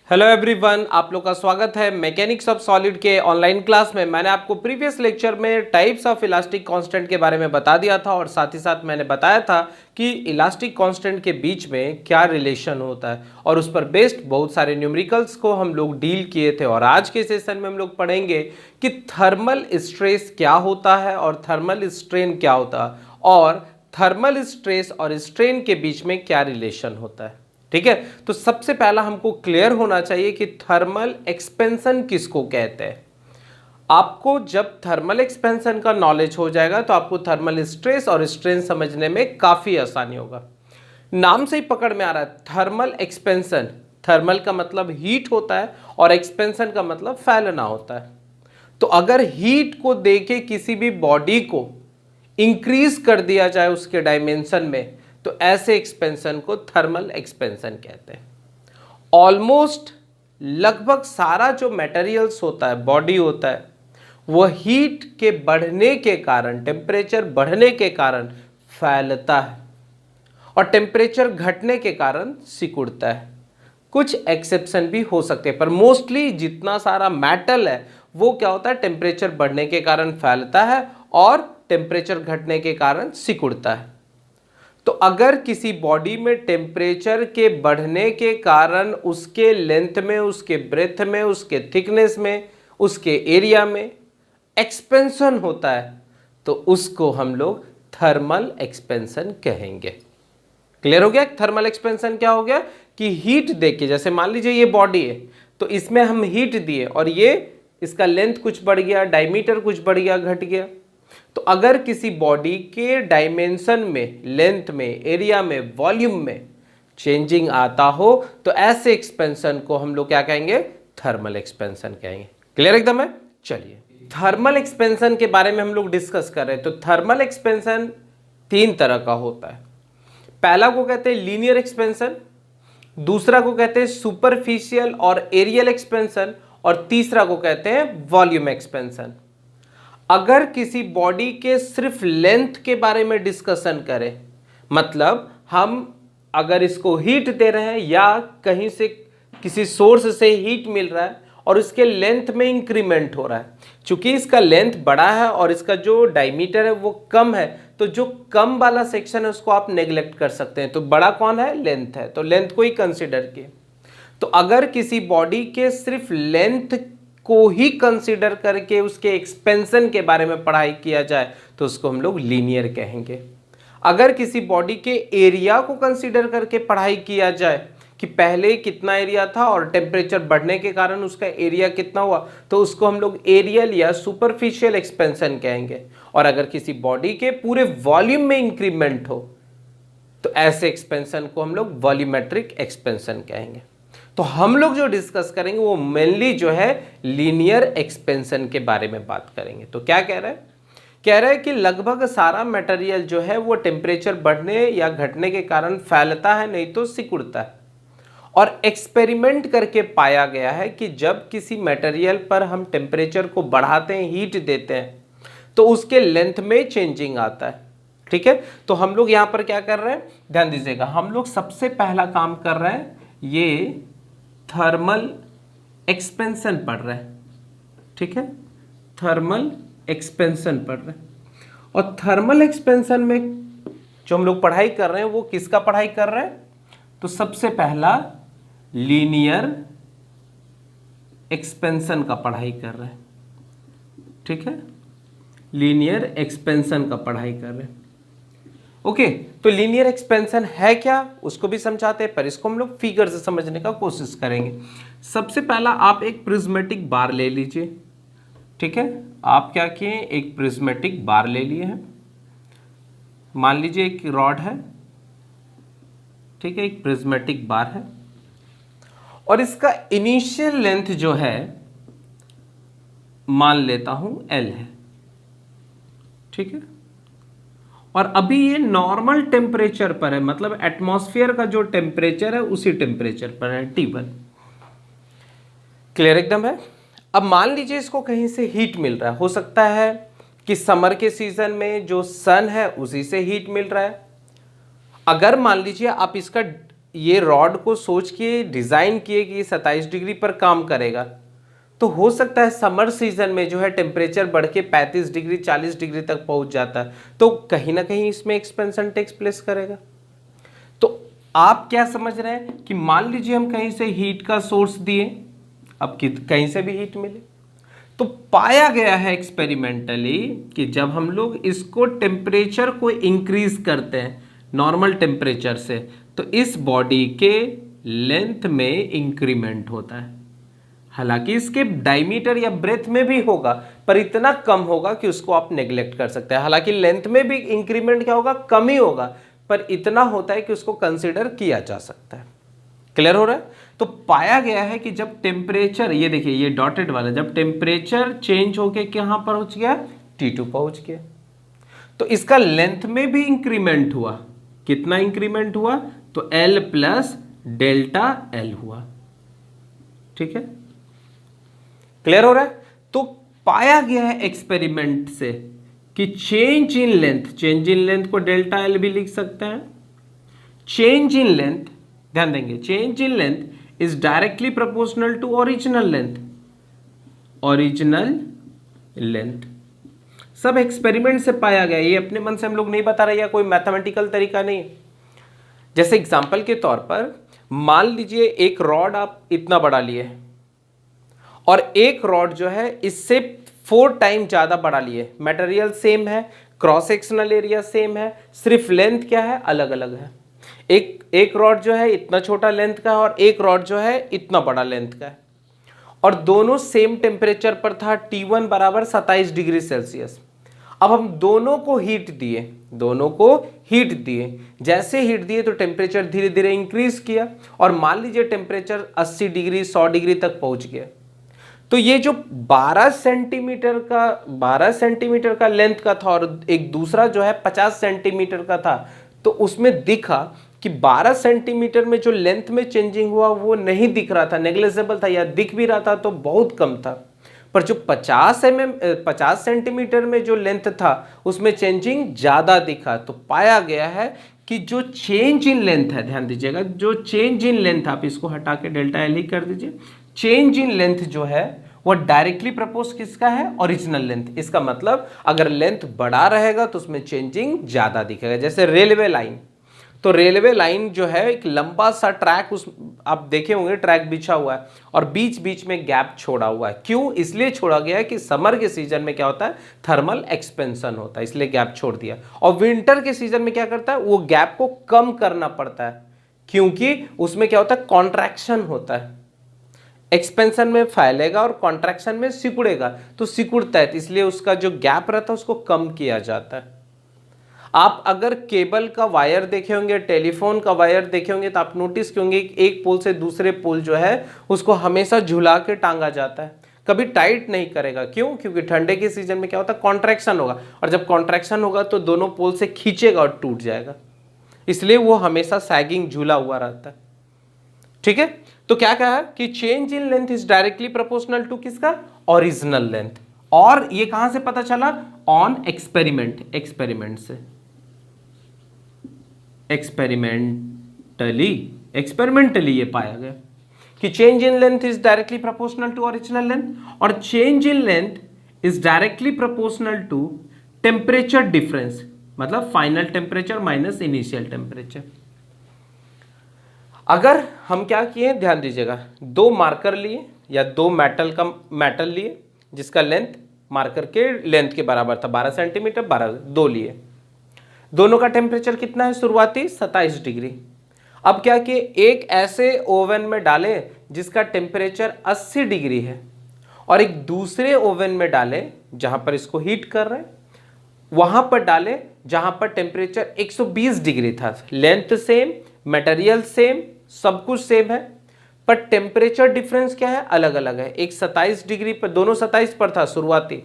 Hello everyone, आप लोग का स्वागत है मैकेनिक्स ऑफ सॉलिड के ऑनलाइन क्लास में। मैंने आपको प्रीवियस लेक्चर में टाइप्स ऑफ इलास्टिक कांस्टेंट के बारे में बता दिया था और साथ ही साथ मैंने बताया था कि इलास्टिक कांस्टेंट के बीच में क्या रिलेशन होता है और उस पर बेस्ड बहुत सारे न्यूमेरिकल्स को हम लोग डील किए थे। और आज के सेशन में हम लोग पढ़ेंगे कि थर्मल स्ट्रेस क्या होता है और थर्मल स्ट्रेन क्या होता है और थर्मल स्ट्रेस और स्ट्रेन के बीच में क्या रिलेशन होता है। ठीक है, तो सबसे पहला हमको क्लियर होना चाहिए कि थर्मल एक्सपेंशन किसको कहते हैं। आपको जब थर्मल एक्सपेंशन का नॉलेज हो जाएगा तो आपको थर्मल स्ट्रेस और स्ट्रेन समझने में काफी आसानी होगा। नाम से ही पकड़ में आ रहा है थर्मल एक्सपेंशन। थर्मल का मतलब हीट होता है और एक्सपेंशन का मतलब फैलना होता है। तो अगर हीट को देके किसी भी बॉडी को इंक्रीज कर दिया जाए उसके डायमेंशन में, तो ऐसे एक्सपेंशन को थर्मल एक्सपेंशन कहते हैं। ऑलमोस्ट लगभग सारा जो मटेरियल्स होता है, बॉडी होता है, वह हीट के बढ़ने के कारण, टेम्परेचर बढ़ने के कारण फैलता है और टेम्परेचर घटने के कारण सिकुड़ता है। कुछ एक्सेप्शन भी हो सकते हैं, पर मोस्टली जितना सारा मेटल है वो क्या होता है, टेम्परेचर बढ़ने के कारण फैलता है और टेम्परेचर घटने के कारण सिकुड़ता है। तो अगर किसी बॉडी में टेम्परेचर के बढ़ने के कारण उसके लेंथ में, उसके ब्रेथ में, उसके थिकनेस में, उसके एरिया में एक्सपेंशन होता है, तो उसको हम लोग थर्मल एक्सपेंशन कहेंगे। क्लियर हो गया? थर्मल एक्सपेंशन क्या हो गया कि हीट देके, जैसे मान लीजिए ये बॉडी है तो इसमें हम हीट दिए और ये इसका लेंथ कुछ बढ़ गया, डायमीटर कुछ बढ़ गया, घट गया। तो अगर किसी बॉडी के डायमेंशन में, लेंथ में, एरिया में, वॉल्यूम में चेंजिंग आता हो तो ऐसे एक्सपेंशन को हम लोग क्या कहेंगे, थर्मल एक्सपेंशन कहेंगे। क्लियर एकदम है? चलिए, थर्मल एक्सपेंशन के बारे में हम लोग डिस्कस कर रहे हैं। तो थर्मल एक्सपेंशन तीन तरह का होता है। पहला को कहते हैं लीनियर एक्सपेंशन, दूसरा को कहते हैं सुपरफिशियल और एरियल एक्सपेंशन और तीसरा को कहते हैं वॉल्यूम एक्सपेंशन। अगर किसी बॉडी के सिर्फ लेंथ के बारे में डिस्कशन करें, मतलब हम अगर इसको हीट दे रहे हैं या कहीं से किसी सोर्स से हीट मिल रहा है और इसके लेंथ में इंक्रीमेंट हो रहा है, चूंकि इसका लेंथ बड़ा है और इसका जो डायमीटर है वो कम है, तो जो कम वाला सेक्शन है उसको आप नेग्लेक्ट कर सकते हैं। तो बड़ा कौन है? लेंथ है, तो लेंथ को ही कंसिडर किए। तो अगर किसी बॉडी के सिर्फ लेंथ को ही कंसीडर करके उसके एक्सपेंशन के बारे में पढ़ाई किया जाए तो उसको हम लोग लीनियर कहेंगे। अगर किसी बॉडी के एरिया को कंसीडर करके पढ़ाई किया जाए कि पहले कितना एरिया था और टेम्परेचर बढ़ने के कारण उसका एरिया कितना हुआ, तो उसको हम लोग एरियल या सुपरफिशियल एक्सपेंशन कहेंगे। और अगर किसी बॉडी के पूरे वॉल्यूम में इंक्रीमेंट हो तो ऐसे एक्सपेंशन को हम लोग वॉल्यूमेट्रिक एक्सपेंशन कहेंगे। तो हम लोग जो डिस्कस करेंगे वो मेनली जो है लीनियर एक्सपेंशन के बारे में बात करेंगे। तो क्या कह रहा है? कह रहा है कि लगभग सारा मटेरियल जो है वो टेम्परेचर बढ़ने या घटने के कारण फैलता है, नहीं तो सिकुड़ता है। और एक्सपेरिमेंट करके पाया गया है कि जब किसी मटेरियल पर हम टेम्परेचर को बढ़ाते हैं, हीट देते हैं, तो उसके लेंथ में चेंजिंग आता है। ठीक है, तो हम लोग यहां पर क्या कर रहे हैं, ध्यान दीजिएगा। हम लोग सबसे पहला काम कर रहे हैं, ये थर्मल एक्सपेंशन पढ़ रहे हैं। ठीक है, थर्मल एक्सपेंशन पढ़ रहे हैं। और थर्मल एक्सपेंशन में जो हम लोग पढ़ाई कर रहे हैं वो किसका पढ़ाई कर रहे हैं? तो सबसे पहला लीनियर एक्सपेंशन का पढ़ाई कर रहे हैं। ठीक है, लीनियर एक्सपेंशन का पढ़ाई कर रहे हैं। ओके, तो लीनियर एक्सपेंशन है क्या उसको भी समझाते हैं, पर इसको हम लोग फिगर से समझने का कोशिश करेंगे। सबसे पहला आप एक प्रिज्मेटिक बार ले लीजिए। ठीक है, आप क्या किए, एक प्रिज्मेटिक बार ले लिए हैं। मान लीजिए एक रॉड है, ठीक है, एक प्रिज्मेटिक बार है और इसका इनिशियल लेंथ जो है मान लेता हूं L है। ठीक है, और अभी ये नॉर्मल टेम्परेचर पर है, मतलब एटमॉस्फेयर का जो टेम्परेचर है उसी टेम्परेचर पर है, T1। क्लियर एकदम है? अब मान लीजिए इसको कहीं से हीट मिल रहा है, हो सकता है कि समर के सीजन में जो सन है उसी से हीट मिल रहा है। अगर मान लीजिए आप इसका ये रॉड को सोच के डिज़ाइन किए कि 27 डिग्री पर काम करेगा, तो हो सकता है समर सीजन में जो है टेम्परेचर बढ़ के 35 डिग्री 40 डिग्री तक पहुंच जाता है, तो कहीं ना कहीं इसमें एक्सपेंशन टेक्स प्लेस करेगा। तो आप क्या समझ रहे हैं कि मान लीजिए हम कहीं से हीट का सोर्स दिए, अब कहीं से भी हीट मिले, तो पाया गया है एक्सपेरिमेंटली कि जब हम लोग इसको टेम्परेचर को इंक्रीज करते हैं नॉर्मल टेम्परेचर से, तो इस बॉडी के लेंथ में इंक्रीमेंट होता है। हालांकि इसके डायमीटर या ब्रेथ में भी होगा, पर इतना कम होगा कि उसको आप नेग्लेक्ट कर सकते हैं। हालांकि लेंथ में भी इंक्रीमेंट क्या होगा, कम ही होगा, पर इतना होता है कि उसको कंसिडर किया जा सकता है। क्लियर हो रहा है? तो पाया गया है कि जब टेम्परेचर, ये देखिए ये डॉटेड वाला, जब टेम्परेचर चेंज होके कहां पहुंच गया, T2 पहुंच गया, तो इसका लेंथ में भी इंक्रीमेंट हुआ। कितना इंक्रीमेंट हुआ, तो L प्लस डेल्टा L हुआ। ठीक है, क्लियर हो रहा है? तो पाया गया है एक्सपेरिमेंट से कि change in length, change in length को डेल्टा L भी लिख सकते हैं। चेंज इन लेंथ, ध्यान देंगे, change in length is directly proportional to original length. Original length सब एक्सपेरिमेंट से पाया गया, ये अपने मन से हम लोग नहीं बता रहे, या कोई मैथमेटिकल तरीका नहीं। जैसे एग्जांपल के तौर पर मान लीजिए एक रॉड आप इतना बड़ा लिए और एक रॉड जो है इससे 4 टाइम ज्यादा बड़ा लिए, मटेरियल सेम है, क्रॉस सेक्शनल एरिया सेम है, सिर्फ लेंथ क्या है, अलग अलग है। एक रॉड जो है इतना छोटा लेंथ का है और एक रॉड जो है इतना बड़ा लेंथ का है, और दोनों सेम टेम्परेचर पर था, T1 बराबर 27 डिग्री सेल्सियस। अब हम दोनों को हीट दिए, दोनों को हीट दिए, जैसे हीट दिए तो टेम्परेचर धीरे धीरे इंक्रीज किया, और मान लीजिए टेम्परेचर 80 डिग्री 100 डिग्री तक पहुंच गया। तो ये जो 12 सेंटीमीटर का लेंथ का था और एक दूसरा जो है 50 सेंटीमीटर का था, तो उसमें दिखा कि 12 सेंटीमीटर में जो लेंथ में चेंजिंग हुआ वो नहीं दिख रहा था, नेग्लिजिबल था, या दिख भी रहा था तो बहुत कम था। पर जो 50 सेंटीमीटर में जो लेंथ था उसमें चेंजिंग ज्यादा दिखा। तो पाया गया है कि जो चेंज इन लेंथ है, ध्यान दीजिएगा, जो चेंज इन लेंथ, आप इसको हटा के डेल्टा एल ही कर दीजिए, चेंज इन लेंथ जो है वो डायरेक्टली प्रपोज किसका है, ओरिजिनल लेंथ। इसका मतलब अगर लेंथ बड़ा रहेगा तो उसमें चेंजिंग ज्यादा दिखेगा। जैसे रेलवे लाइन, तो रेलवे लाइन जो है एक लंबा सा ट्रैक, उस आप देखे होंगे ट्रैक बिछा हुआ है और बीच बीच में गैप छोड़ा हुआ है। क्यों? इसलिए छोड़ा गया है कि समर के सीजन में क्या होता है, थर्मल एक्सपेंशन होता है, इसलिए गैप छोड़ दिया। और विंटर के सीजन में क्या करता है, वो गैप को कम करना पड़ता है, क्योंकि उसमें क्या होता है, कॉन्ट्रैक्शन होता है। एक्सपेंशन में फैलेगा और कॉन्ट्रैक्शन में सिकुड़ेगा, तो सिकुड़ता है, इसलिए उसका जो गैप रहता है उसको कम किया जाता है। आप अगर केबल का वायर देखे होंगे, टेलीफोन का वायर देखे होंगे, तो आप नोटिस किए एक पोल से दूसरे पोल जो है उसको हमेशा झुला के टांगा जाता है, कभी टाइट नहीं करेगा। क्यों? क्योंकि ठंडे के सीजन में क्या होता है, कॉन्ट्रैक्शन होगा, और जब कॉन्ट्रैक्शन होगा तो दोनों पोल से खींचेगा और टूट जाएगा, इसलिए वो हमेशा सैगिंग झूला हुआ रहता है। ठीक है, तो क्या कहा कि change in length is directly proportional to किसका, ओरिजिनल लेंथ। और ये कहां से पता चला, ऑन एक्सपेरिमेंट, एक्सपेरिमेंट से, एक्सपेरिमेंटली ये पाया गया कि change in length is directly proportional to original length, और change in length is directly proportional to temperature difference, मतलब final temperature minus initial temperature. अगर हम क्या किए, ध्यान दीजिएगा, 2 मार्कर लिए या 2 मेटल लिए जिसका लेंथ मार्कर के लेंथ के बराबर था, 12 सेंटीमीटर, 2 लिए, दोनों का टेम्परेचर कितना है, शुरुआती 27 डिग्री। अब क्या किए, एक ऐसे ओवन में डाले जिसका टेम्परेचर 80 डिग्री है, और एक दूसरे ओवन में डाले जहां पर इसको हीट कर रहे हैं, वहां पर डाले जहां पर टेम्परेचर 120 डिग्री था। लेंथ सेम, मटेरियल सेम, सब कुछ सेम है, पर टेम्परेचर डिफरेंस क्या है, अलग अलग है। एक 27 डिग्री पर, दोनों 27 पर था शुरुआती,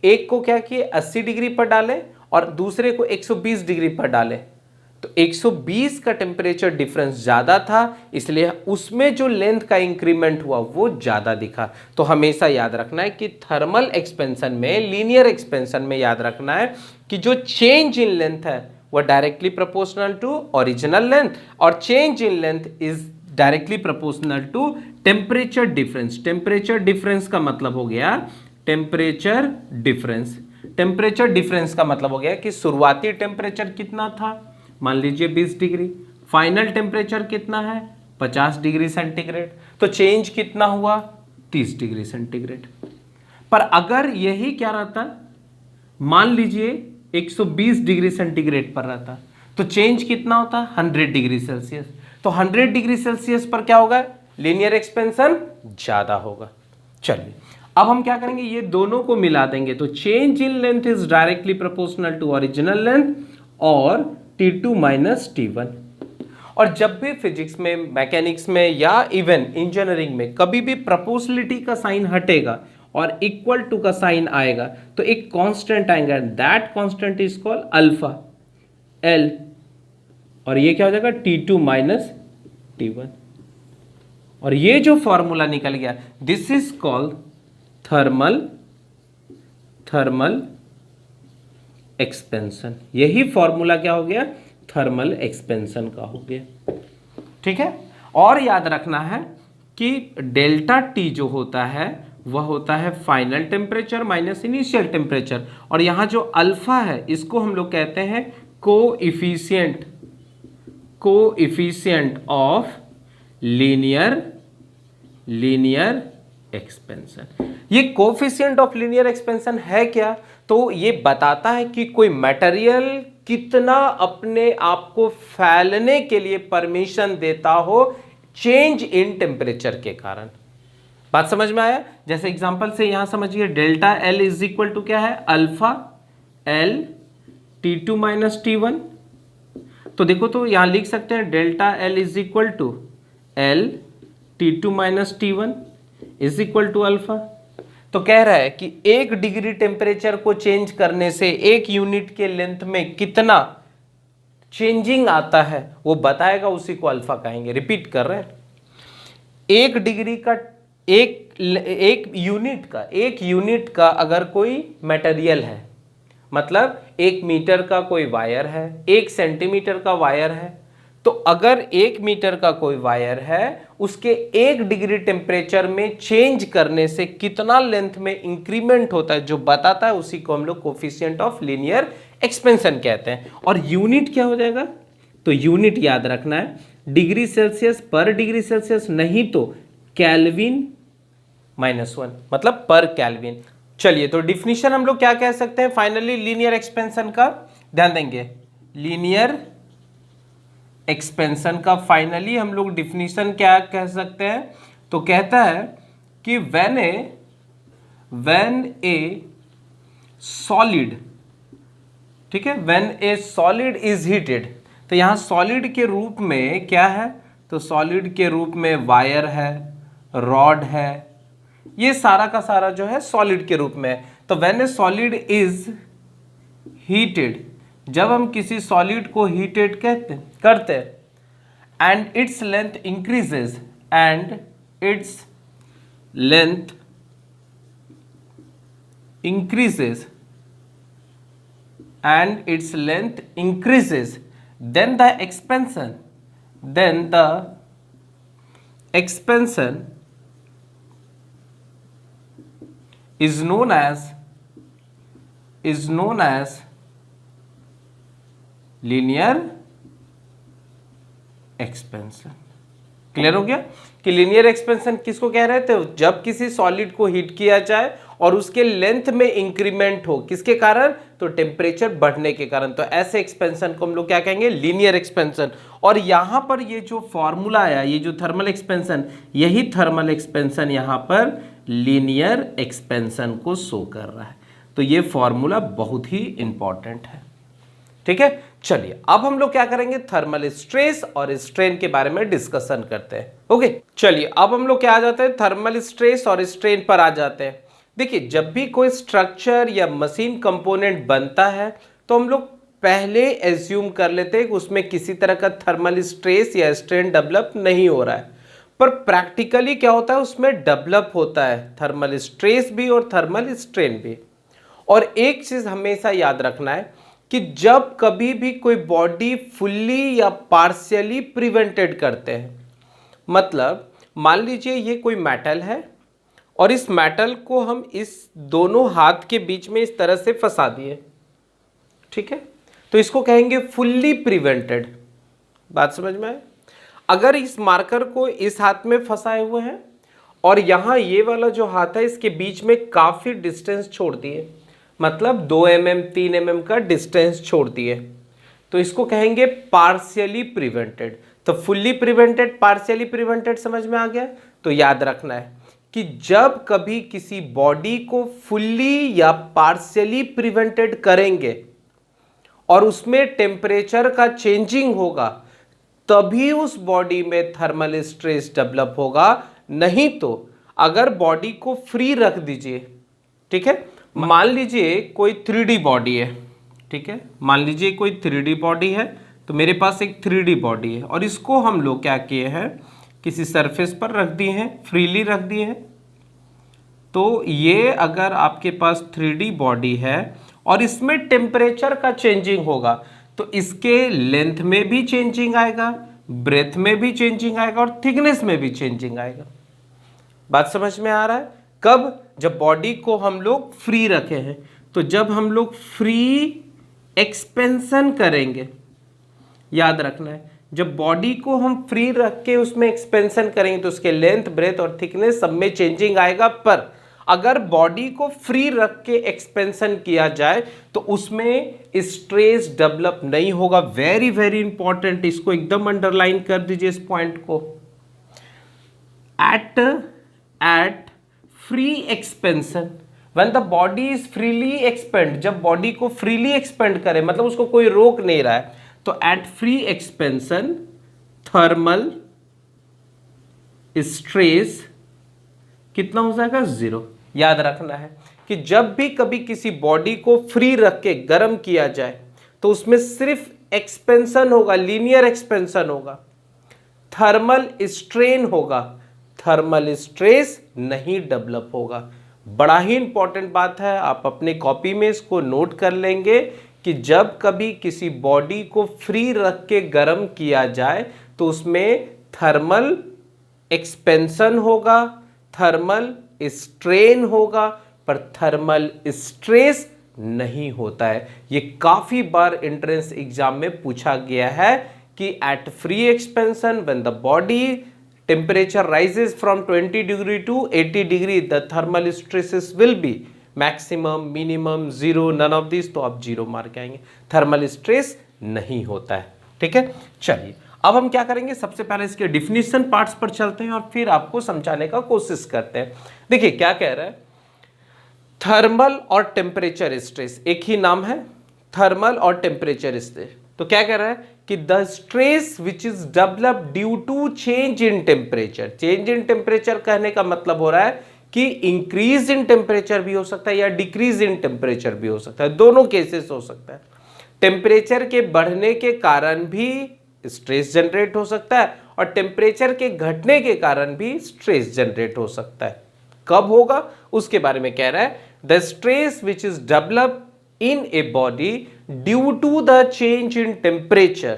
एक को क्या किए 80 डिग्री पर डाले और दूसरे को 120 डिग्री पर डाले, तो 120 का टेम्परेचर डिफरेंस ज्यादा था, इसलिए उसमें जो लेंथ का इंक्रीमेंट हुआ वो ज्यादा दिखा। तो हमेशा याद रखना है कि थर्मल एक्सपेंशन में, लीनियर एक्सपेंशन में याद रखना है कि जो चेंज इन लेंथ है वो directly proportional to original length, और change in length is directly proportional to temperature difference. Temperature difference का मतलब हो गया टेम्परेचर डिफरेंस। टेम्परेचर डिफरेंस का मतलब हो गया कि शुरुआती टेम्परेचर कितना था, मान लीजिए 20 डिग्री, फाइनल टेम्परेचर कितना है 50 डिग्री सेंटीग्रेड, तो चेंज कितना हुआ 30 डिग्री सेंटीग्रेड। पर अगर यही क्या रहता, मान लीजिए 120 डिग्री सेंटीग्रेड पर रहता, तो चेंज कितना होता 100 डिग्री सेल्सियस। तो 100 डिग्री सेल्सियस पर क्या होगा, लीनियर एक्सपेंशन ज्यादा होगा। चलिए अब हम क्या करेंगे, ये दोनों को मिला देंगे, तो change in length is directly proportional to original length और T2 माइनस T1। और जब भी फिजिक्स में, मैकेनिक्स में या इवन इंजीनियरिंग में कभी भी प्रोपोर्शनलिटी का साइन हटेगा और इक्वल टू का साइन आएगा, तो एक कांस्टेंट आएगा, that constant is called alpha L, और ये क्या हो जाएगा T2 माइनस T1। और ये जो फॉर्मूला निकल गया, this is called thermal expansion. यही फॉर्मूला क्या हो गया, थर्मल एक्सपेंशन का हो गया। ठीक है, और याद रखना है कि डेल्टा टी जो होता है वह होता है final temperature minus initial temperature, और यहां जो अल्फा है इसको हम लोग कहते हैं कोएफिशिएंट ऑफ लीनियर एक्सपेंशन। ये कोएफिशिएंट ऑफ लीनियर एक्सपेंशन है क्या, तो ये बताता है कि कोई मटेरियल कितना अपने आप को फैलने के लिए परमिशन देता हो चेंज इन टेम्परेचर के कारण। बात समझ में आया? जैसे एग्जांपल से यहां समझिए, delta L is equal to क्या है, alpha L T2 minus T1। तो देखो, तो यहां लिख सकते हैं delta L is equal to L T2 minus T1 is equal to alpha. तो कह रहा है कि 1 डिग्री टेम्परेचर को चेंज करने से 1 यूनिट के लेंथ में कितना चेंजिंग आता है वो बताएगा, उसी को अल्फा कहेंगे। रिपीट कर रहे हैं, 1 डिग्री का एक यूनिट का अगर कोई मटेरियल है, मतलब 1 मीटर का कोई वायर है, 1 सेंटीमीटर का वायर है, तो अगर 1 मीटर का कोई वायर है उसके 1 डिग्री टेम्परेचर में चेंज करने से कितना लेंथ में इंक्रीमेंट होता है जो बताता है, उसी को हम लोग कोएफिशिएंट ऑफ लीनियर एक्सपेंशन कहते हैं। और यूनिट क्या हो जाएगा, तो यूनिट याद रखना है डिग्री सेल्सियस पर डिग्री सेल्सियस, नहीं तो केल्विन -1, मतलब पर केल्विन। चलिए, तो डिफिनीशन हम लोग क्या कह सकते हैं फाइनली लीनियर एक्सपेंशन का, ध्यान देंगे। लीनियर एक्सपेंशन का फाइनली हम लोग डिफिनीशन क्या कह सकते हैं, तो कहता है कि व्हेन ए सॉलिड, ठीक है, when A solid is heated, तो यहां सॉलिड के रूप में क्या है, तो सॉलिड के रूप में वायर है, रॉड है, ये सारा का सारा जो है सॉलिड के रूप में है। तो when A solid is heated, जब हम किसी सॉलिड को हीटेड करते and its length increases, then the expansion is known as linear expansion. Clear हो गया कि लीनियर एक्सपेंशन किसको कह रहे थे, जब किसी सॉलिड को हीट किया जाए और उसके लेंथ में इंक्रीमेंट हो, किसके कारण, तो टेम्परेचर बढ़ने के कारण, तो ऐसे एक्सपेंशन को हम लोग क्या कहेंगे, लीनियर एक्सपेंशन। और यहां पर ये जो फॉर्मूला आया, ये जो थर्मल एक्सपेंशन, यही थर्मल एक्सपेंशन यहां पर लीनियर एक्सपेंशन को शो कर रहा है। तो ये फॉर्मूला बहुत ही इंपॉर्टेंट है। ठीक है, चलिए अब हम लोग क्या करेंगे, थर्मल स्ट्रेस और स्ट्रेन के बारे में डिस्कशन करते हैं। ओके, चलिए अब हम लोग क्या आ जाते हैं, थर्मल स्ट्रेस और स्ट्रेन पर आ जाते हैं। देखिए, जब भी कोई स्ट्रक्चर या मशीन कंपोनेंट बनता है तो हम लोग पहले एज्यूम कर लेते हैं कि उसमें किसी तरह का थर्मल स्ट्रेस या स्ट्रेन डेवलप नहीं हो रहा है, पर प्रैक्टिकली क्या होता है, उसमें डेवलप होता है थर्मल स्ट्रेस भी और थर्मल स्ट्रेन भी। और एक चीज हमेशा याद रखना है कि जब कभी भी कोई बॉडी फुल्ली या पार्शियली प्रिवेंटेड करते हैं, मतलब मान लीजिए ये कोई मेटल है और इस मेटल को हम इस दोनों हाथ के बीच में इस तरह से फंसा दिए, ठीक है, तो इसको कहेंगे फुल्ली प्रिवेंटेड। बात समझ में आए? अगर इस मार्कर को इस हाथ में फंसाए हुए हैं और यहां ये वाला जो हाथ है इसके बीच में काफी डिस्टेंस छोड़ दिए, मतलब 2 mm 3 mm का डिस्टेंस छोड़ दिए, तो इसको कहेंगे पार्शियली प्रिवेंटेड। तो फुल्ली प्रिवेंटेड, पार्शियली प्रिवेंटेड समझ में आ गया? तो याद रखना है कि जब कभी किसी बॉडी को फुल्ली या पार्शियली प्रिवेंटेड करेंगे और उसमें टेम्परेचर का चेंजिंग होगा, तभी उस बॉडी में थर्मल स्ट्रेस डेवलप होगा। नहीं तो अगर बॉडी को फ्री रख दीजिए, ठीक है, मान लीजिए कोई 3D बॉडी है, ठीक है, मान लीजिए कोई 3D बॉडी है, तो मेरे पास एक 3D बॉडी है और इसको हम लोग क्या किए हैं, किसी सरफेस पर रख दिए हैं, फ्रीली रख दिए हैं। तो ये अगर आपके पास 3D बॉडी है और इसमें टेम्परेचर का चेंजिंग होगा, तो इसके लेंथ में भी चेंजिंग आएगा, ब्रेथ में भी चेंजिंग आएगा और थिकनेस में भी चेंजिंग आएगा। बात समझ में आ रहा है? कब? जब बॉडी को हम लोग फ्री रखे हैं। तो जब हम लोग फ्री एक्सपेंशन करेंगे, याद रखना है, जब बॉडी को हम फ्री रख के उसमें एक्सपेंशन करेंगे तो उसके लेंथ, ब्रेथ और थिकनेस सब में चेंजिंग आएगा। पर अगर बॉडी को फ्री रख के एक्सपेंशन किया जाए तो उसमें स्ट्रेस डेवलप नहीं होगा। वेरी वेरी इंपॉर्टेंट, इसको एकदम अंडरलाइन कर दीजिए इस पॉइंट को। At free expansion, when the body is freely expand, जब बॉडी को फ्रीली एक्सपेंड करे, मतलब उसको कोई रोक नहीं रहा है, तो at free expansion thermal stress कितना हो जाएगा? 0। याद रखना है कि जब भी कभी किसी बॉडी को फ्री रख के गर्म किया जाए तो उसमें सिर्फ एक्सपेंशन होगा, लीनियर एक्सपेंशन होगा, थर्मल स्ट्रेन होगा, थर्मल स्ट्रेस नहीं डेवलप होगा। बड़ा ही इंपॉर्टेंट बात है, आप अपने कॉपी में इसको नोट कर लेंगे कि जब कभी किसी बॉडी को फ्री रख के गर्म किया जाए तो उसमें थर्मल एक्सपेंशन होगा, थर्मल स्ट्रेन होगा, पर थर्मल स्ट्रेस नहीं होता है। ये काफी बार एंट्रेंस एग्जाम में पूछा गया है कि at free expansion when the body temperature rises from 20 degree to 80 degree the thermal stresses will be maximum, minimum, 0, none of this, तो आप 0 मार्क आएंगे। थर्मल स्ट्रेस नहीं होता है, ठीक है। चलिए अब हम क्या करेंगे, सबसे पहले इसके डिफिनीशन पार्ट्स पर चलते हैं और फिर आपको समझाने का कोशिश करते हैं। देखिए क्या कह रहा है, थर्मल और टेम्परेचर स्ट्रेस एक ही नाम है, थर्मल और टेम्परेचर स्ट्रेस। तो क्या कह रहा है कि the stress which is develop due to change in temperature. Change in temperature कहने का मतलब हो रहा है कि इंक्रीज इन टेम्परेचर भी हो सकता है या डिक्रीज इन टेम्परेचर भी हो सकता है, दोनों केसेस हो सकता है। टेम्परेचर के बढ़ने के कारण भी स्ट्रेस जनरेट हो सकता है और टेम्परेचर के घटने के कारण भी स्ट्रेस जनरेट हो सकता है। कब होगा उसके बारे में कह रहा है, the stress which is develop in a body due to the change in temperature,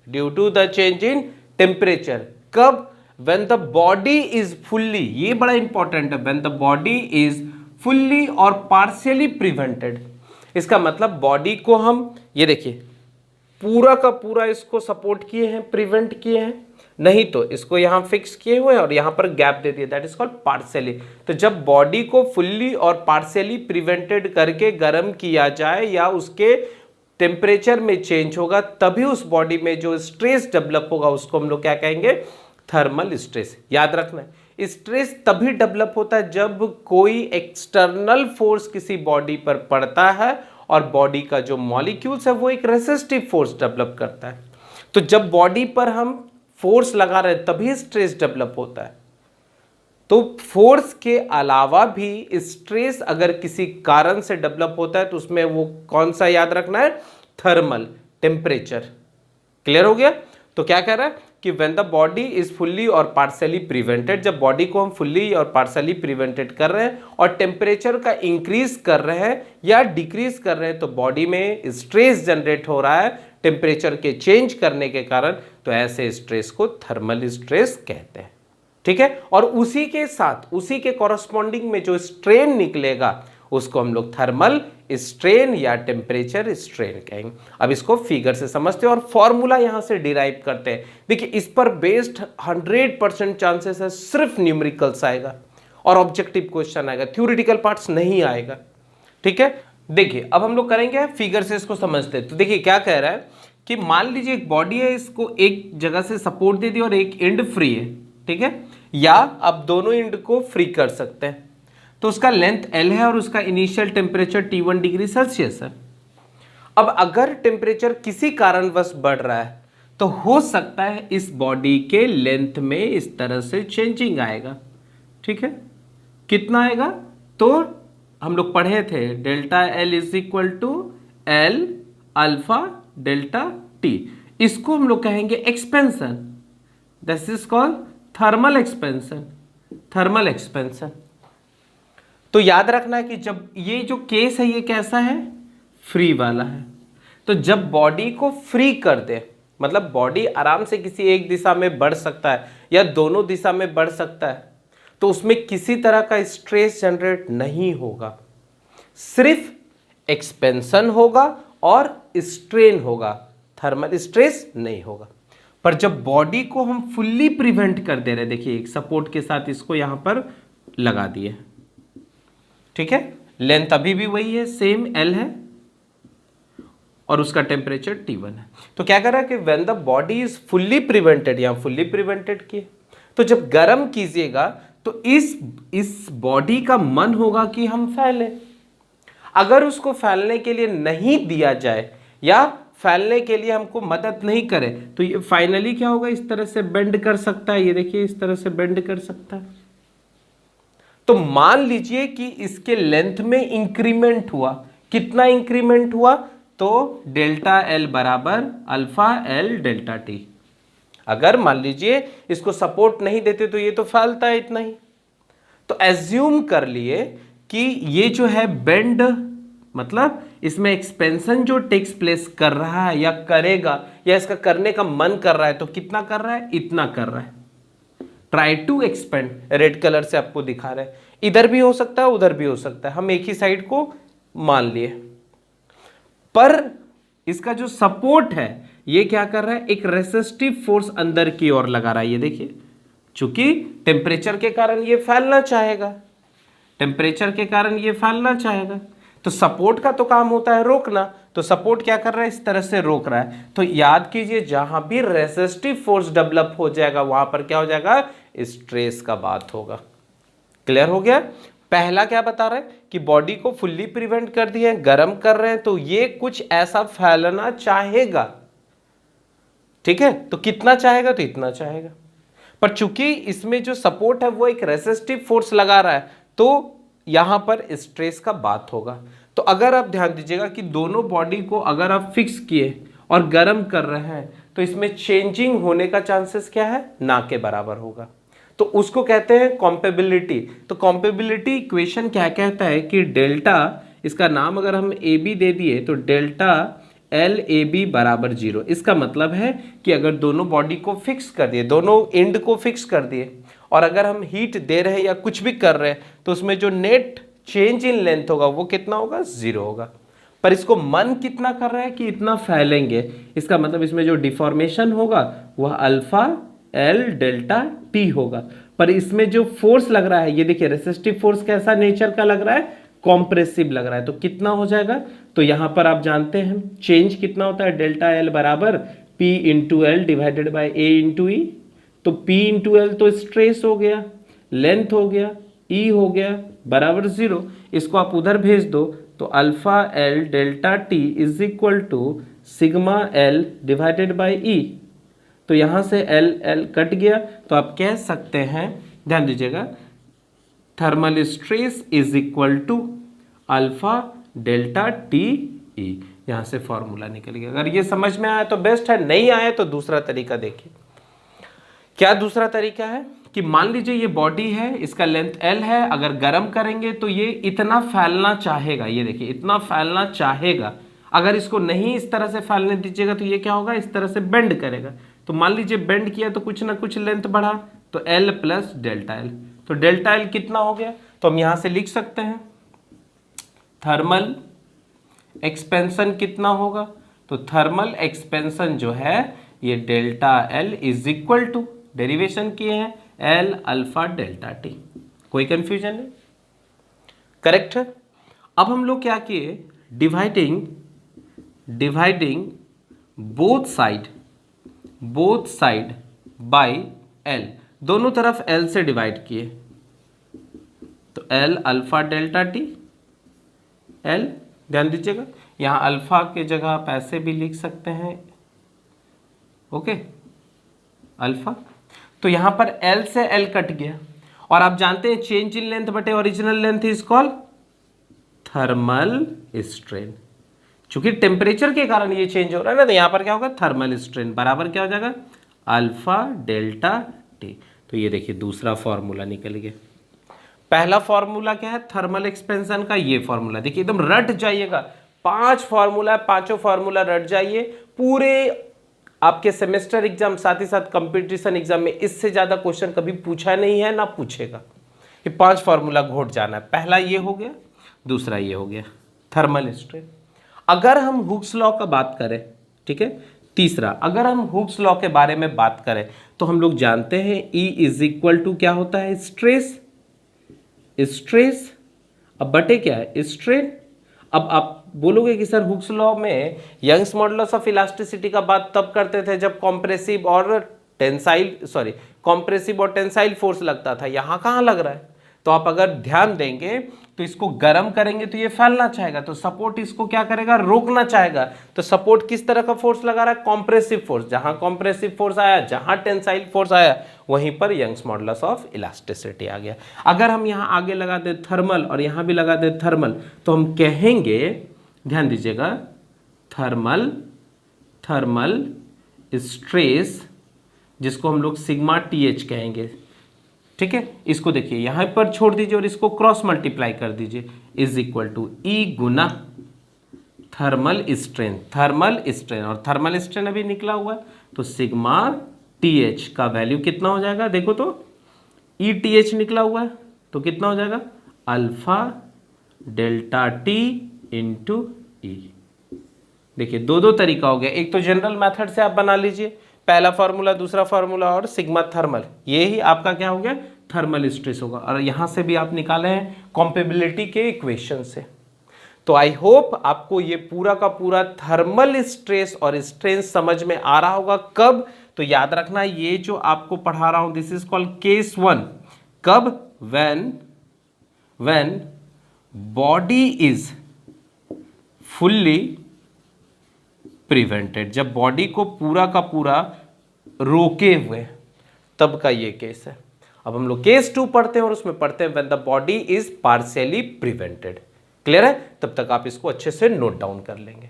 due to the change in temperature। कब? when the body is fully, ये बड़ा इंपॉर्टेंट है, when the body is fully और partially prevented। इसका मतलब body को हम, ये देखिए पूरा का पूरा इसको सपोर्ट किए हैं, प्रिवेंट किए हैं, नहीं तो इसको यहां फिक्स किए हुए और यहां पर गैप दे दिया, दैट इज कॉल्ड पार्शियली। तो जब बॉडी को फुल्ली और पार्शियली प्रिवेंटेड करके गर्म किया जाए या उसके टेम्परेचर में चेंज होगा, तभी उस बॉडी में जो स्ट्रेस डेवलप होगा उसको हम लोग क्या कहेंगे, थर्मल स्ट्रेस। याद रखना है, स्ट्रेस तभी डेवलप होता है जब कोई एक्सटर्नल फोर्स किसी बॉडी पर पड़ता है और बॉडी का जो मॉलिक्यूल्स है वो एक रेसिस्टिव फोर्स डेवलप करता है। तो जब बॉडी पर हम फोर्स लगा रहे तभी स्ट्रेस डेवलप होता है। तो फोर्स के अलावा भी स्ट्रेस अगर किसी कारण से डेवलप होता है तो उसमें वो कौन सा याद रखना है, थर्मल, टेम्परेचर। क्लियर हो गया? तो क्या कह रहा है कि when the body is fully और पार्शियली प्रिवेंटेड, जब बॉडी को हम फुल्ली और पार्शियली प्रिवेंटेड कर रहे हैं और टेम्परेचर का इंक्रीज कर रहे हैं या डिक्रीज कर रहे हैं, तो बॉडी में स्ट्रेस जनरेट हो रहा है टेम्परेचर के चेंज करने के कारण, तो ऐसे स्ट्रेस को थर्मल स्ट्रेस कहते हैं। ठीक है, और उसी के साथ उसी के कॉरस्पॉन्डिंग में जो स्ट्रेन निकलेगा उसको हम लोग थर्मल स्ट्रेन या टेम्परेचर स्ट्रेन कहेंगे। अब इसको फिगर से समझते हैं और फॉर्मूला यहां से डिराइव करते हैं। देखिए इस पर बेस्ड 100% चांसेस है सिर्फ न्यूमेरिकल्स आएगा और ऑब्जेक्टिव क्वेश्चन आएगा, थ्योरेटिकल पार्ट्स नहीं आएगा। ठीक है, देखिए अब हम लोग करेंगे फिगर से इसको समझते हैं। तो देखिए क्या कह रहा है कि मान लीजिए एक बॉडी है, इसको एक जगह से सपोर्ट दे दी और एक एंड फ्री है। ठीक है, या आप दोनों एंड को फ्री कर सकते हैं, तो उसका लेंथ L है और उसका initial temperature T1 degree Celsius है। अब अगर टेम्परेचर किसी कारणवश बढ़ रहा है तो हो सकता है इस बॉडी के लेंथ में इस तरह से चेंजिंग आएगा। ठीक है, कितना आएगा, तो हम लोग पढ़े थे delta L is equal to L alpha delta T, इसको हम लोग कहेंगे expansion, this is called thermal expansion, thermal expansion. तो याद रखना है कि जब ये जो केस है ये कैसा है, फ्री वाला है। तो जब बॉडी को फ्री कर दे, मतलब बॉडी आराम से किसी एक दिशा में बढ़ सकता है या दोनों दिशा में बढ़ सकता है, तो उसमें किसी तरह का स्ट्रेस जनरेट नहीं होगा, सिर्फ एक्सपेंशन होगा और स्ट्रेन होगा, थर्मल स्ट्रेस नहीं होगा। पर जब बॉडी को हम फुल्ली प्रिवेंट कर दे रहे, देखिए एक सपोर्ट के साथ इसको यहां पर लगा दिए। ठीक है, लेंथ अभी भी वही है, सेम L है और उसका टेम्परेचर T1 है। तो क्या कर रहा है कि when the body is fully prevented, यहां फुल्ली प्रिवेंटेड किए, तो जब गर्म कीजिएगा तो इस बॉडी का मन होगा कि हम फैले। अगर उसको फैलने के लिए नहीं दिया जाए या फैलने के लिए हमको मदद नहीं करे, तो ये फाइनली क्या होगा, इस तरह से बेंड कर सकता है। ये देखिए इस तरह से बेंड कर सकता है। तो मान लीजिए कि इसके लेंथ में इंक्रीमेंट हुआ, कितना इंक्रीमेंट हुआ, तो डेल्टा L बराबर अल्फा L डेल्टा T। अगर मान लीजिए इसको सपोर्ट नहीं देते तो ये तो फैलता है इतना ही। तो एज्यूम कर लिए कि ये जो है बेंड, मतलब इसमें एक्सपेंशन जो टेक्स प्लेस कर रहा है या करेगा या इसका करने का मन कर रहा है, तो कितना कर रहा है, इतना कर रहा है। Try to expand, red colour से आपको दिखा रहे हैं, इधर भी हो सकता है उधर भी हो सकता है, हम एक ही साइड को मान लिए। पर इसका जो सपोर्ट है ये क्या कर रहा है, एक रेसिस्टिव फोर्स अंदर की ओर लगा रहा है। ये देखिए, चूंकि टेम्परेचर के कारण ये फैलना चाहेगा, टेम्परेचर के कारण ये फैलना चाहेगा, तो सपोर्ट का तो काम होता है रोकना। तो सपोर्ट क्या कर रहा है, इस तरह से रोक रहा है। तो याद कीजिए जहां भी रेसिस्टिव फोर्स डेवलप हो जाएगा वहां पर क्या हो जाएगा, स्ट्रेस का बात होगा। क्लियर हो गया। पहला क्या बता रहे हैं कि बॉडी को फुल्ली प्रिवेंट कर दिया है, गर्म कर रहे हैं, तो ये कुछ ऐसा फैलना चाहेगा। ठीक है, तो कितना चाहेगा, तो इतना चाहेगा। पर चूंकि इसमें जो सपोर्ट है वो एक रेसिस्टिव फोर्स लगा रहा है, तो यहां पर स्ट्रेस का बात होगा। तो अगर आप ध्यान दीजिएगा कि दोनों बॉडी को अगर आप फिक्स किए और गर्म कर रहे हैं, तो इसमें चेंजिंग होने का चांसेस क्या है, ना के बराबर होगा। तो उसको कहते हैं कॉम्पेबिलिटी। तो कॉम्पेबिलिटी इक्वेशन क्या कहता है कि डेल्टा, इसका नाम अगर हम ए बी दे दिए तो डेल्टा L ए बी बराबर 0। इसका मतलब है कि अगर दोनों बॉडी को फिक्स कर दिए, दोनों एंड को फिक्स कर दिए, और अगर हम हीट दे रहे हैं या कुछ भी कर रहे हैं, तो उसमें जो नेट चेंज इन लेंथ होगा वो कितना होगा, 0 होगा। पर इसको मन कितना कर रहा है कि इतना फैलेंगे, इसका मतलब इसमें जो डिफॉर्मेशन होगा वह अल्फा L डेल्टा T होगा। पर इसमें जो फोर्स लग रहा है, ये देखिए रेसिस्टिव फोर्स कैसा नेचर का लग रहा है, कॉम्प्रेसिव लग रहा है। तो कितना हो जाएगा, तो यहां पर आप जानते हैं चेंज कितना होता है, डेल्टा L बराबर P into L divided by A into E. तो P इंटू एल तो स्ट्रेस हो गया, लेंथ हो गया, E हो गया बराबर 0। इसको आप उधर भेज दो तो alpha L delta T is equal to sigma L divided by E। तो यहां से L L कट गया, तो आप कह सकते हैं, ध्यान दीजिएगा, thermal stress is equal to alpha delta T E. यहां से फॉर्मूला निकल गया। अगर ये समझ में आया तो बेस्ट है, नहीं आया तो दूसरा तरीका देखिए। क्या दूसरा तरीका है कि मान लीजिए ये बॉडी है, इसका लेंथ L है, अगर गर्म करेंगे तो ये इतना फैलना चाहेगा, ये देखिए इतना फैलना चाहेगा। अगर इसको नहीं इस तरह से फैलने दीजिएगा तो ये क्या होगा, इस तरह से बेंड करेगा। तो मान लीजिए बेंड किया तो कुछ ना कुछ लेंथ बढ़ा, तो L प्लस डेल्टा L। तो डेल्टा L कितना हो गया, तो हम यहां से लिख सकते हैं थर्मल एक्सपेंशन कितना होगा, तो थर्मल एक्सपेंशन जो है ये delta L is equal to, derivation किए हैं, L अल्फा डेल्टा T। कोई कंफ्यूजन है, करेक्ट है। अब हम लोग क्या किए, dividing both side by L, दोनों तरफ L से डिवाइड किए, तो L alpha delta T, L ध्यान दीजिएगा यहां अल्फा के जगह आप ऐसे भी लिख सकते हैं, ओके अल्फा। तो यहां पर L से L कट गया, और आप जानते हैं चेंज इन लेंथ बटे original length is called thermal strain. चूंकि टेम्परेचर के कारण ये चेंज हो रहा है ना, तो यहां पर क्या होगा, थर्मल स्ट्रेन बराबर क्या हो जाएगा, अल्फा डेल्टा टी। तो ये देखिए दूसरा फॉर्मूला निकल गया। पहला फॉर्मूला क्या है, थर्मल एक्सपेंशन का, ये फॉर्मूला देखिए एकदम रट जाइएगा, 5 फॉर्मूला, पांचों फॉर्मूला रट जाइए। पूरे आपके सेमेस्टर एग्जाम साथ ही साथ कंपटीशन एग्जाम में इससे ज्यादा क्वेश्चन कभी पूछा नहीं है ना पूछेगा। ये 5 फॉर्मूला घोट जाना है। पहला ये हो गया, दूसरा ये हो गया थर्मल स्ट्रेन। अगर हम हुक्स लॉ का बात करें, ठीक है, तीसरा अगर हम हुक्स लॉ के बारे में बात करें तो हम लोग जानते हैं E इज इक्वल टू क्या होता है, स्ट्रेस अब बटे क्या है, स्ट्रेन। अब आप बोलोगे कि सर हुक्स लॉ में यंग्स मॉडुलस ऑफ इलास्टिसिटी का बात तब करते थे जब कॉम्प्रेसिव और टेंसाइल फोर्स लगता था, यहां कहां लग रहा है। तो आप अगर ध्यान देंगे तो इसको गर्म करेंगे तो ये फैलना चाहेगा, तो सपोर्ट इसको क्या करेगा, रोकना चाहेगा। तो सपोर्ट किस तरह का फोर्स लगा रहा है, कॉम्प्रेसिव फोर्स। जहां कॉम्प्रेसिव फोर्स आया, जहां टेंसाइल फोर्स आया, वहीं पर यंग्स मॉडुलस ऑफ इलास्टिसिटी आ गया। अगर हम यहां आगे लगा दे थर्मल और यहां भी लगा दे थर्मल, तो हम कहेंगे, ध्यान दीजिएगा, थर्मल स्ट्रेस, जिसको हम लोग सिग्मा TH कहेंगे, ठीक है। इसको देखिए यहां पर छोड़ दीजिए और इसको क्रॉस मल्टीप्लाई कर दीजिए, इज इक्वल टू E गुना थर्मल स्ट्रेन, और थर्मल स्ट्रेन अभी निकला हुआ है, तो सिग्मा TH का वैल्यू कितना हो जाएगा, देखो तो ETH निकला हुआ है, तो कितना हो जाएगा, alpha delta T into E। देखिए दो तरीका हो गया, एक तो जनरल मेथड से आप बना लीजिए, पहला फार्मूला, दूसरा फार्मूला, और सिग्मा थर्मल, ये ही आपका क्या हो गया, थर्मल स्ट्रेस होगा। और यहां से भी आप निकाले हैं कॉम्पेबिलिटी के इक्वेशन से। तो आई होप आपको ये पूरा का पूरा थर्मल स्ट्रेस और स्ट्रेन समझ में आ रहा होगा। कब, तो याद रखना ये जो आपको पढ़ा रहा हूं, दिस इज कॉल्ड केस 1। कब, when body is fully prevented, जब बॉडी को पूरा का पूरा रोके हुए, तब का ये केस है। अब हम लोग केस 2 पढ़ते हैं और उसमें पढ़ते हैं when the body is partially prevented. Clear है, तब तक आप इसको अच्छे से नोट डाउन कर लेंगे।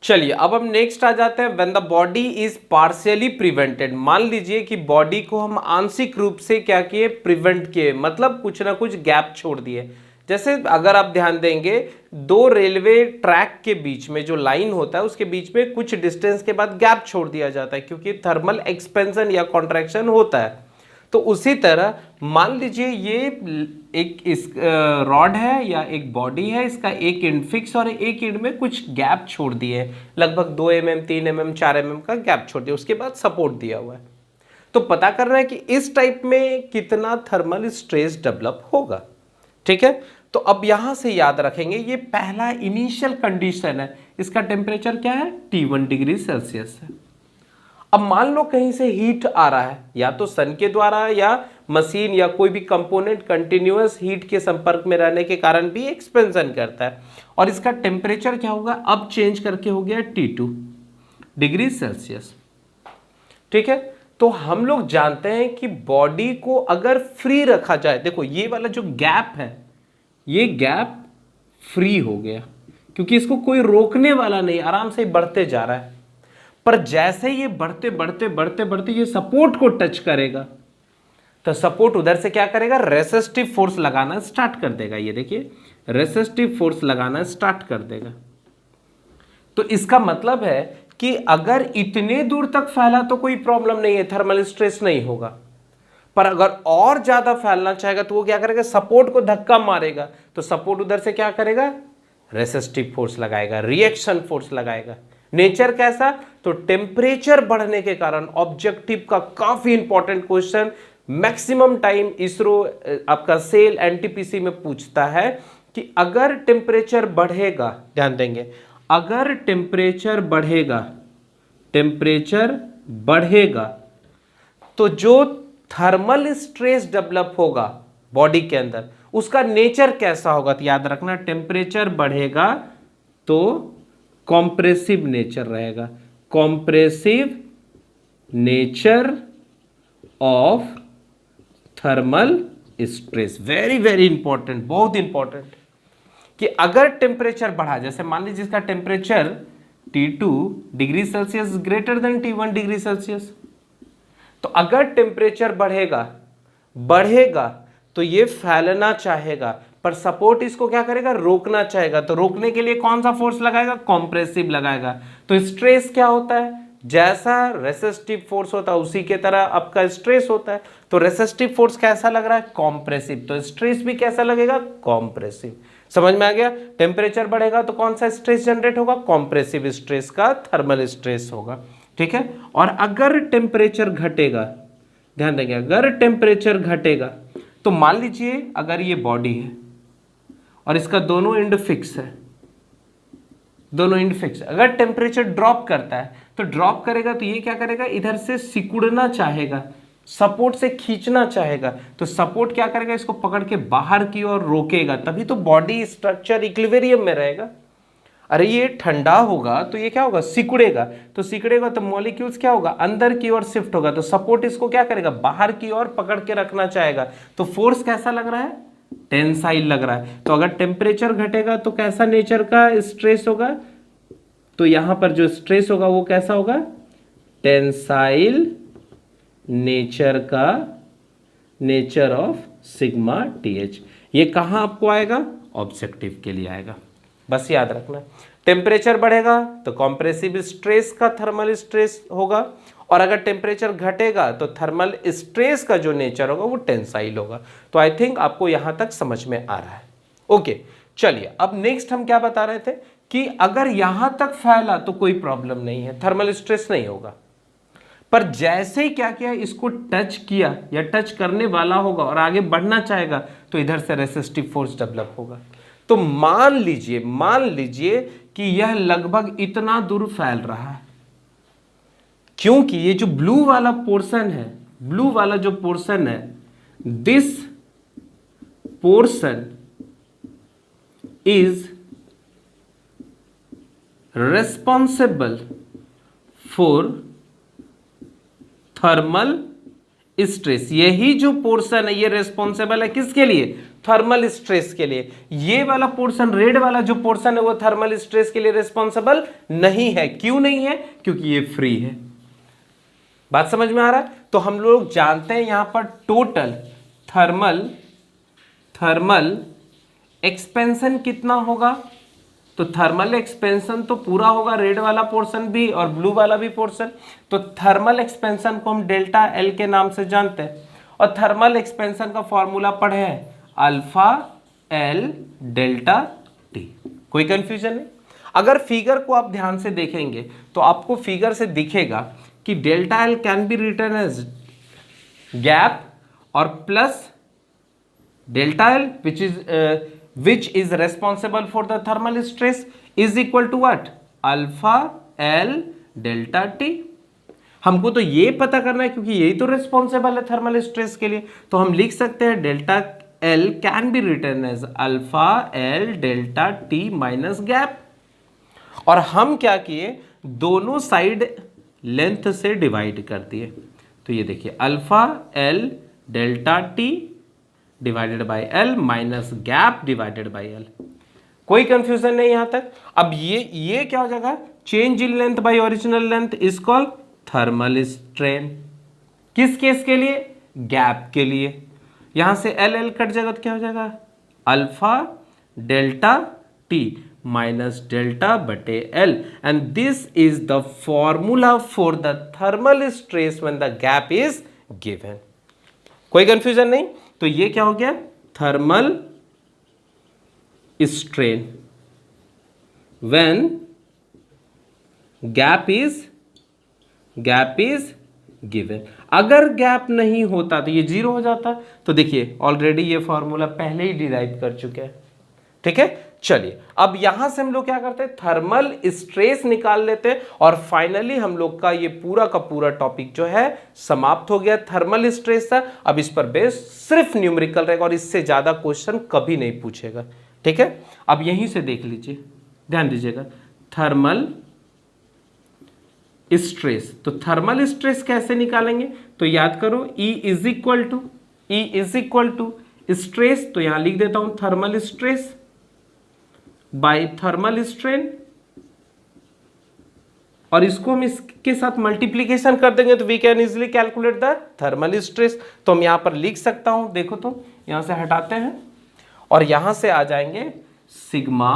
चलिए अब हम नेक्स्ट आ जाते हैं, when the body is partially prevented. मान लीजिए कि बॉडी को हम आंशिक रूप से क्या किए, प्रिवेंट किए, मतलब कुछ ना कुछ गैप छोड़ दिए। जैसे अगर आप ध्यान देंगे, 2 रेलवे ट्रैक के बीच में जो लाइन होता है उसके बीच में कुछ डिस्टेंस के बाद गैप छोड़ दिया जाता है, क्योंकि थर्मल एक्सपेंशन या कॉन्ट्रैक्शन होता है। तो उसी तरह मान लीजिए ये एक इस रॉड है या एक बॉडी है, इसका एक एंड फिक्स और एक एंड में कुछ गैप छोड़ दिए, लगभग 2 mm, 3 mm, 4 mm का गैप छोड़ दिया, उसके बाद सपोर्ट दिया हुआ है। तो पता करना है कि इस टाइप में कितना थर्मल स्ट्रेस डेवलप होगा, ठीक है। तो अब यहां से याद रखेंगे, ये पहला इनिशियल कंडीशन है, इसका टेम्परेचर क्या है, T1 डिग्री सेल्सियस है। अब मान लो कहीं से हीट आ रहा है, या तो सन के द्वारा या मशीन या कोई भी कंपोनेंट कंटिन्यूअस हीट के संपर्क में रहने के कारण भी एक्सपेंशन करता है, और इसका टेम्परेचर क्या होगा, अब चेंज करके हो गया T2 डिग्री सेल्सियस, ठीक है। तो हम लोग जानते हैं कि बॉडी को अगर फ्री रखा जाए, देखो ये वाला जो गैप है, ये गैप फ्री हो गया, क्योंकि इसको कोई रोकने वाला नहीं, आराम से बढ़ते जा रहा है। पर जैसे ये बढ़ते बढ़ते बढ़ते बढ़ते ये सपोर्ट को टच करेगा तो सपोर्ट उधर से क्या करेगा, रेसिस्टिव फोर्स लगाना स्टार्ट कर देगा। ये देखिए रेसिस्टिव फोर्स लगाना स्टार्ट कर देगा। तो इसका मतलब है कि अगर इतने दूर तक फैला तो कोई प्रॉब्लम नहीं है, थर्मल स्ट्रेस नहीं होगा। पर अगर और ज्यादा फैलना चाहेगा तो वो क्या करेगा, सपोर्ट को धक्का मारेगा। तो सपोर्ट उधर से क्या करेगा, रेसिस्टिव फोर्स लगाएगा, रिएक्शन फोर्स लगाएगा। नेचर कैसा, तो टेम्परेचर बढ़ने के कारण, ऑब्जेक्टिव का काफी important question, maximum time ISRO आपका सेल एनटीपीसी में पूछता है कि अगर टेम्परेचर बढ़ेगा, ध्यान देंगे, अगर टेम्परेचर बढ़ेगा तो जो थर्मल स्ट्रेस डेवलप होगा बॉडी के अंदर उसका नेचर कैसा होगा। तो याद रखना, टेम्परेचर बढ़ेगा तो कॉम्प्रेसिव नेचर रहेगा, compressive nature of thermal stress. Very very important, बहुत इंपॉर्टेंट, कि अगर टेम्परेचर बढ़ा, जैसे मान लीजिए इसका temperature T2 degree Celsius greater than T1 degree Celsius, तो अगर टेम्परेचर बढ़ेगा तो ये फैलना चाहेगा, पर सपोर्ट इसको क्या करेगा, रोकना चाहेगा। तो रोकने के लिए कौन सा फोर्स लगाएगा, कॉम्प्रेसिव लगाएगा। तो स्ट्रेस क्या होता है, जैसा रेसिस्टिव फोर्स होता है उसी के तरह आपका स्ट्रेस होता है। तो रेसिस्टिव फोर्स कैसा लग रहा है, कॉम्प्रेसिव, तो स्ट्रेस भी कैसा लगेगा, कॉम्प्रेसिव। समझ में आ गया। टेम्परेचर बढ़ेगा तो कौन सा स्ट्रेस जनरेट होगा, कॉम्प्रेसिव स्ट्रेस का थर्मल स्ट्रेस होगा, ठीक है। और अगर टेम्परेचर घटेगा, ध्यान देंगे, अगर टेम्परेचर घटेगा तो मान लीजिए अगर ये बॉडी है और इसका दोनों एंड फिक्स है, अगर टेम्परेचर ड्रॉप करता है तो ड्रॉप करेगा तो ये क्या करेगा, इधर से सिकुड़ना चाहेगा, सपोर्ट से खींचना चाहेगा। तो सपोर्ट क्या करेगा, इसको पकड़ के बाहर की ओर रोकेगा, तभी तो बॉडी स्ट्रक्चर इक्विलिब्रियम में रहेगा। अरे ये ठंडा होगा तो ये क्या होगा, सिकुड़ेगा, तो सिकुड़ेगा तो मॉलिक्यूल्स क्या होगा, अंदर की ओर शिफ्ट होगा। तो सपोर्ट इसको क्या करेगा, बाहर की ओर पकड़ के रखना चाहेगा। तो फोर्स कैसा लग रहा है, टेंसाइल लग रहा है। तो अगर टेम्परेचर घटेगा तो कैसा नेचर का स्ट्रेस होगा, तो यहां पर जो स्ट्रेस होगा वो कैसा होगा, टेंसाइल नेचर का, नेचर ऑफ सिग्मा TH। ये कहां आपको आएगा, ऑब्जेक्टिव के लिए आएगा, बस याद रखना। टेम्परेचर बढ़ेगा तो कॉम्प्रेसिव स्ट्रेस का थर्मल स्ट्रेस होगा, और अगर टेम्परेचर घटेगा तो थर्मल स्ट्रेस का जो नेचर होगा वो टेंसाइल होगा। तो आई थिंक आपको यहां तक समझ में आ रहा है। ओके, चलिए अब नेक्स्ट हम क्या बता रहे थे कि अगर यहां तक फैला तो कोई प्रॉब्लम नहीं है, थर्मल स्ट्रेस नहीं होगा। पर जैसे ही क्या किया, इसको टच किया या टच करने वाला होगा और आगे बढ़ना चाहेगा तो इधर से रेसिस्टिव फोर्स डेवलप होगा। तो मान लीजिए कि यह लगभग इतना दूर फैल रहा है, क्योंकि ये जो ब्लू वाला पोर्शन है, ब्लू वाला जो पोर्शन है, this portion is responsible for thermal stress. यही जो पोर्शन है ये रेस्पॉन्सिबल है किसके लिए, थर्मल स्ट्रेस के लिए। ये वाला पोर्शन, रेड वाला जो पोर्शन है वो थर्मल स्ट्रेस के लिए रेस्पॉन्सिबल नहीं है। क्यों नहीं है, क्योंकि ये फ्री है। बात समझ में आ रहा है। तो हम लोग जानते हैं यहां पर टोटल थर्मल एक्सपेंशन कितना होगा। तो थर्मल एक्सपेंशन तो पूरा होगा, रेड वाला पोर्शन भी और ब्लू वाला भी पोर्शन। तो थर्मल एक्सपेंशन को हम डेल्टा एल के नाम से जानते हैं, और थर्मल एक्सपेंशन का फॉर्मूला पढ़े हैं, अल्फा एल डेल्टा टी। कोई कंफ्यूजन नहीं। अगर फिगर को आप ध्यान से देखेंगे तो आपको फिगर से दिखेगा कि delta L can be written as gap और plus delta L which is responsible for the thermal stress is equal to what, alpha L delta T। हमको तो ये पता करना है क्योंकि यही तो रिस्पॉन्सिबल है थर्मल स्ट्रेस के लिए। तो हम लिख सकते हैं delta L can be written as alpha L delta T minus gap. और हम क्या किए, दोनों साइड लेंथ से डिवाइड कर दिए। तो ये देखिए alpha L delta T divided by L minus gap divided by L। कोई कंफ्यूजन नहीं यहां तक। अब ये क्या हो जाएगा, change in length bye original length is called thermal strain. किस केस के लिए? गैप के लिए। यहां से एल एल कट जाएगा तो क्या हो जाएगा? Alpha delta T minus delta बटे L, and this is the formula for the thermal stress when the gap is given. कोई कंफ्यूजन नहीं? तो ये क्या हो गया? Thermal strain when gap is given. अगर गैप नहीं होता तो ये जीरो हो जाता। तो देखिए ऑलरेडी ये फॉर्मूला पहले ही डिराइव कर चुके हैं, ठीक है। चलिए अब यहां से हम लोग क्या करते हैं? थर्मल स्ट्रेस निकाल लेते हैं और फाइनली हम लोग का ये पूरा का पूरा टॉपिक जो है समाप्त हो गया। थर्मल स्ट्रेस था, अब इस पर बेस सिर्फ न्यूमेरिकल रहेगा और इससे ज्यादा क्वेश्चन कभी नहीं पूछेगा, ठीक है। अब यहीं से देख लीजिए, ध्यान दीजिएगा, थर्मल स्ट्रेस। तो थर्मल स्ट्रेस कैसे निकालेंगे? तो याद करो E is equal to stress, तो यहां लिख देता हूं thermal stress by thermal strain, और इसको हम इसके साथ मल्टीप्लीकेशन कर देंगे तो we can easily calculate the thermal stress. तो हम यहां पर लिख सकता हूं, देखो तो यहां से हटाते हैं और यहां से आ जाएंगे sigma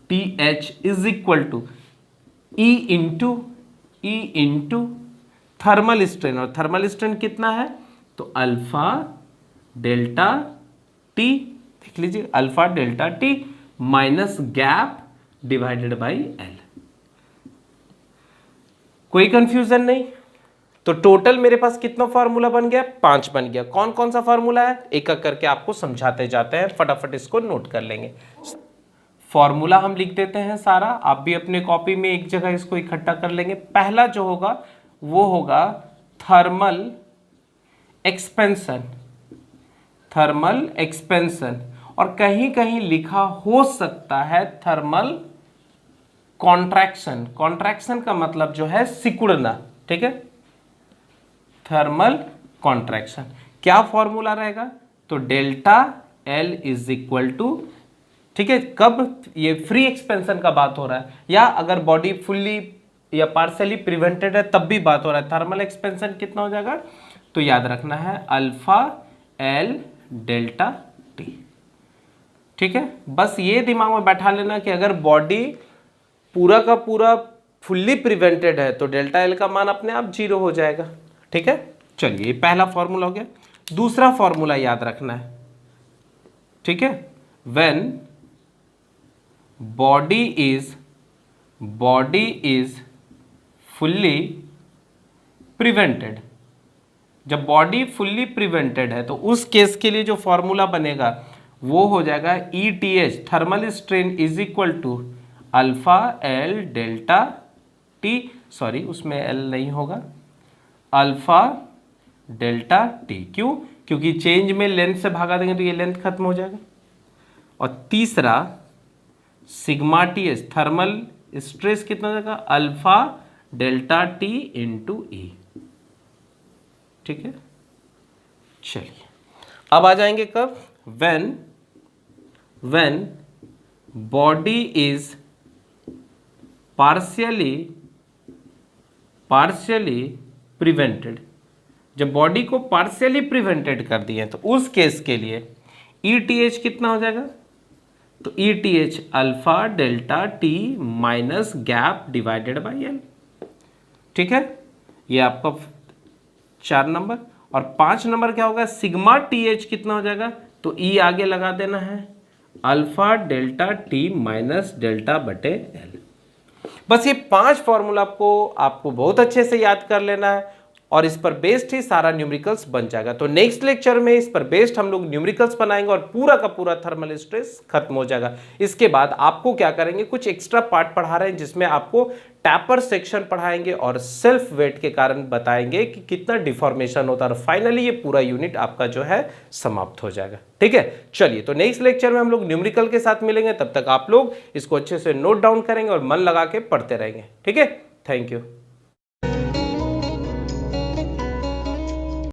T H is equal to E into thermal strain, और थर्मल स्ट्रेन कितना है? तो अल्फा डेल्टा टी, देख लीजिए alpha delta T minus gap divided by L. कोई कंफ्यूजन नहीं? तो टोटल मेरे पास कितना फॉर्मूला बन गया? 5 बन गया। कौन कौन सा फॉर्मूला है एक एक करके आपको समझाते जाते हैं, फटाफट इसको नोट कर लेंगे। फॉर्मूला हम लिख देते हैं सारा, आप भी अपने कॉपी में एक जगह इसको इकट्ठा कर लेंगे। पहला जो होगा वो होगा थर्मल एक्सपेंशन, और कहीं कहीं लिखा हो सकता है थर्मल कॉन्ट्रैक्शन। कॉन्ट्रैक्शन का मतलब जो है सिकुड़ना, ठीक है, थर्मल कॉन्ट्रैक्शन। क्या फॉर्मूला रहेगा? तो delta L is equal to, ठीक है, कब? ये फ्री एक्सपेंशन का बात हो रहा है, या अगर बॉडी फुल्ली या पार्शियली प्रिवेंटेड है तब भी बात हो रहा है। थर्मल एक्सपेंशन कितना हो जाएगा? तो याद रखना है अल्फा एल डेल्टा टी, ठीक है। बस ये दिमाग में बैठा लेना कि अगर बॉडी पूरा का पूरा फुल्ली प्रिवेंटेड है तो डेल्टा एल का मान अपने आप 0 हो जाएगा, ठीक है। चलिए ये पहला फॉर्मूला हो गया। दूसरा फॉर्मूला याद रखना है, ठीक है, when body is fully prevented. जब बॉडी फुल्ली प्रिवेंटेड है तो उस केस के लिए जो फॉर्मूला बनेगा वो हो जाएगा ETH thermal strain is equal to alpha L delta T, sorry उसमें एल नहीं होगा, अल्फा डेल्टा टी। क्यों? क्योंकि चेंज में लेंथ से भागा देंगे तो ये लेंथ खत्म हो जाएगा। और तीसरा sigma T H thermal stress कितना हो जाएगा? अल्फा डेल्टा टी इंटू ई, ठीक है। चलिए अब आ जाएंगे कब? When body is partially prevented. जब बॉडी को पार्शियली प्रिवेंटेड कर दिए तो उस केस के लिए ETH कितना हो जाएगा? तो ETH alpha delta T minus gap divided by L, ठीक है। ये आपका 4 नंबर। और 5 नंबर क्या होगा? सिग्मा TH कितना हो जाएगा? तो E आगे लगा देना है, alpha delta T minus delta बटे एल। बस ये 5 फॉर्मूला आपको बहुत अच्छे से याद कर लेना है और इस पर बेस्ड ही सारा न्यूमेरिकल्स बन जाएगा। तो नेक्स्ट लेक्चर में इस पर बेस्ड हम लोग न्यूमेरिकल्स बनाएंगे और पूरा का पूरा थर्मल स्ट्रेस खत्म हो जाएगा। इसके बाद आपको क्या करेंगे, कुछ एक्स्ट्रा पार्ट पढ़ा रहे हैं जिसमें आपको टैपर सेक्शन पढ़ाएंगे और सेल्फ वेट के कारण बताएंगे कि कितना डिफॉर्मेशन होता है, और फाइनली ये पूरा यूनिट आपका जो है समाप्त हो जाएगा, ठीक है। चलिए तो नेक्स्ट लेक्चर में हम लोग न्यूमेरिकल के साथ मिलेंगे, तब तक आप लोग इसको अच्छे से नोट डाउन करेंगे और मन लगा के पढ़ते रहेंगे, ठीक है। Thank you.